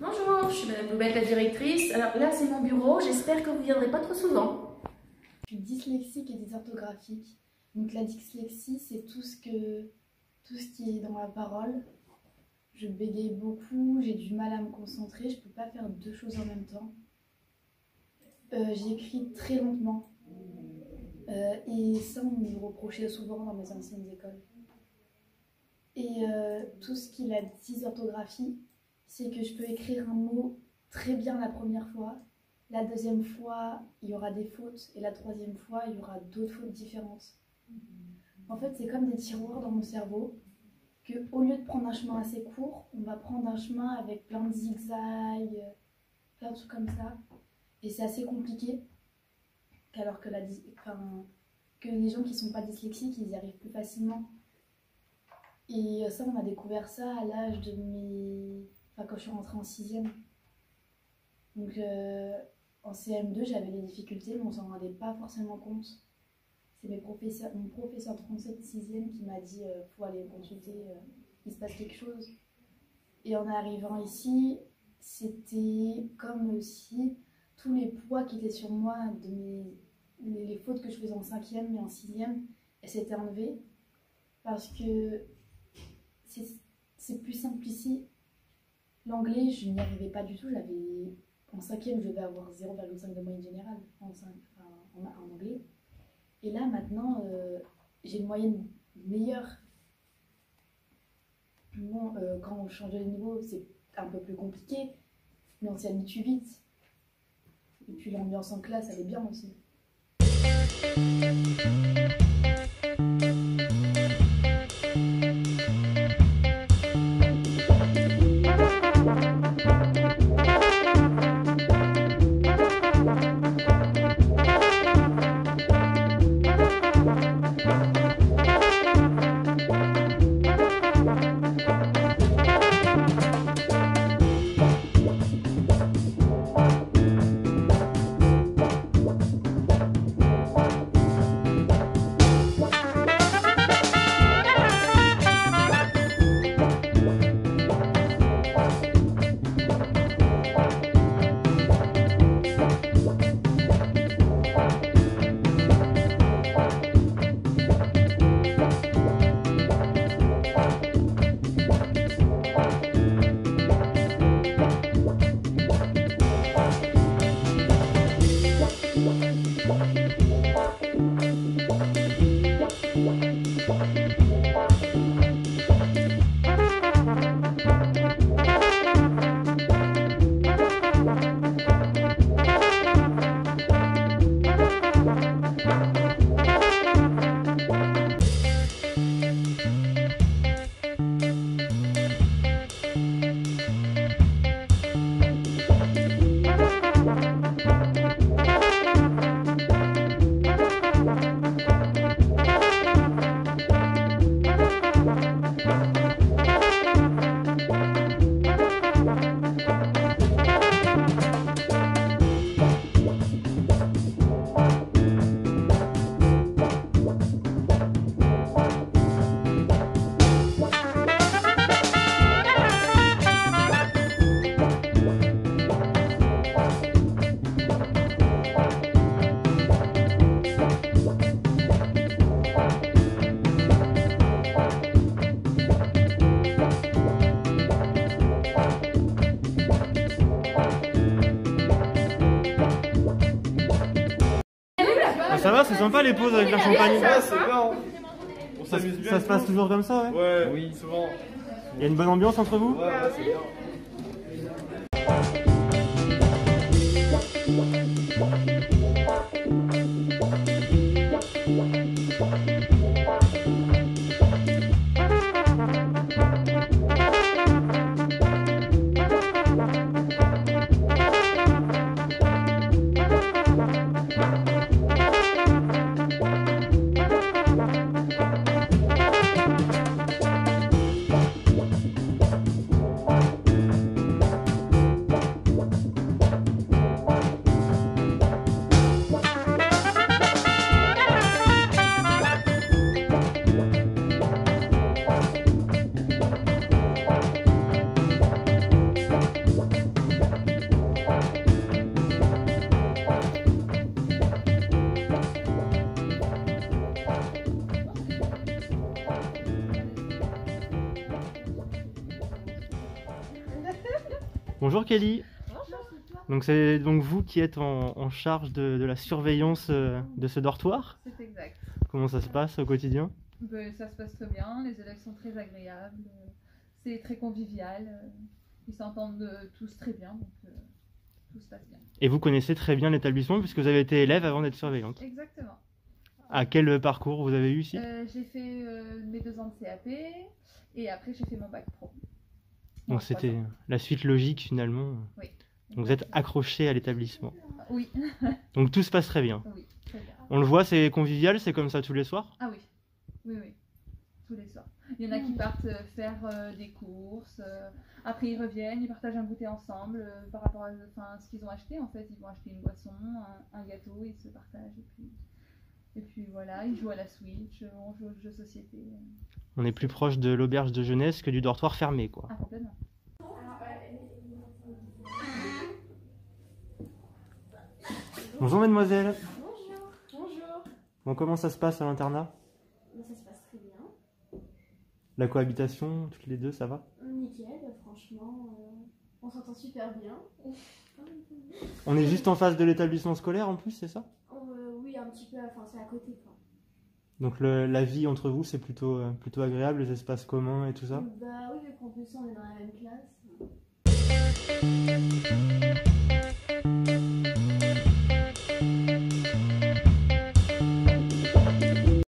Bonjour, je suis Madame Loubette, la directrice. Alors là, c'est mon bureau. J'espère que vous ne viendrez pas trop souvent. Je suis dyslexique et dysorthographique. Donc la dyslexie, c'est tout ce qui est dans la parole. Je bégaye beaucoup, j'ai du mal à me concentrer, je ne peux pas faire deux choses en même temps. J'écris très lentement. Et ça, on me le reprochait souvent dans mes anciennes écoles. Et tout ce qui est la dysorthographie, c'est que je peux écrire un mot très bien la première fois. La deuxième fois, il y aura des fautes. Et la troisième fois, il y aura d'autres fautes différentes. En fait, c'est comme des tiroirs dans mon cerveau, qu'au lieu de prendre un chemin assez court, on va prendre un chemin avec plein de zigzags, plein de trucs comme ça. Et c'est assez compliqué, alors que, que les gens qui ne sont pas dyslexiques, ils y arrivent plus facilement. Et ça, on a découvert ça à l'âge de quand je suis rentrée en 6e. Donc en CM2, j'avais des difficultés, mais on s'en rendait pas forcément compte. C'est mon professeur de français de 6e qui m'a dit faut aller consulter, il se passe quelque chose. Et en arrivant ici, c'était comme si tous les poids qui étaient sur moi, les fautes que je faisais en 5e et en 6e, elles s'étaient enlevées. Parce que c'est plus simple ici. L'anglais, je n'y arrivais pas du tout. En 5e, je devais avoir 0,5 de moyenne générale en anglais. Et là, maintenant, j'ai une moyenne meilleure. Bon, quand on change de niveau, c'est un peu plus compliqué, mais on s'y habitue vite. Et puis l'ambiance en classe, elle est bien aussi. Ça va, c'est sympa les pauses avec la champagne. Ouais, c'est bien. On s'amuse bien. Ça se passe toujours comme ça, ouais? Ouais, oui, souvent. Il y a une bonne ambiance entre vous? Ouais, c'est bien. Bonjour Kelly. Bonjour. Donc c'est donc vous qui êtes en charge de la surveillance de ce dortoir. C'est exact. Comment ça se passe au quotidien? Ben, ça se passe très bien, les élèves sont très agréables, c'est très convivial, ils s'entendent tous très bien, donc tout se passe bien. Et vous connaissez très bien l'établissement puisque vous avez été élève avant d'être surveillante. Exactement. À quel parcours vous avez eu ici? J'ai fait mes 2 ans de CAP et après j'ai fait mon bac pro. Donc En c'était 3 ans. la suite logique finalement. Oui. Donc vous êtes accroché à l'établissement. Oui. Donc tout se passe très bien. Oui, très bien. On le voit, c'est convivial, c'est comme ça tous les soirs? Ah oui, oui, oui, tous les soirs. Il y en a qui partent faire des courses, après ils reviennent, ils partagent un goûter ensemble par rapport à ce qu'ils ont acheté. En fait, ils vont acheter une boisson, un gâteau, ils se partagent. Et puis voilà, ils jouent à la Switch, on joue aux jeux de société. On est plus proche de l'auberge de jeunesse que du dortoir fermé, quoi. Ah, complètement. Bonjour mademoiselle. Bonjour. Bonjour. Bon, comment ça se passe à l'internat? Ça se passe très bien. La cohabitation, toutes les deux, ça va? Nickel, franchement, on s'entend super bien. On est juste en face de l'établissement scolaire en plus, c'est ça? Oui, un petit peu, enfin c'est à côté quoi. Donc la vie entre vous, c'est plutôt agréable, les espaces communs et tout ça? Bah oui, vu qu'en plus on est dans la même classe.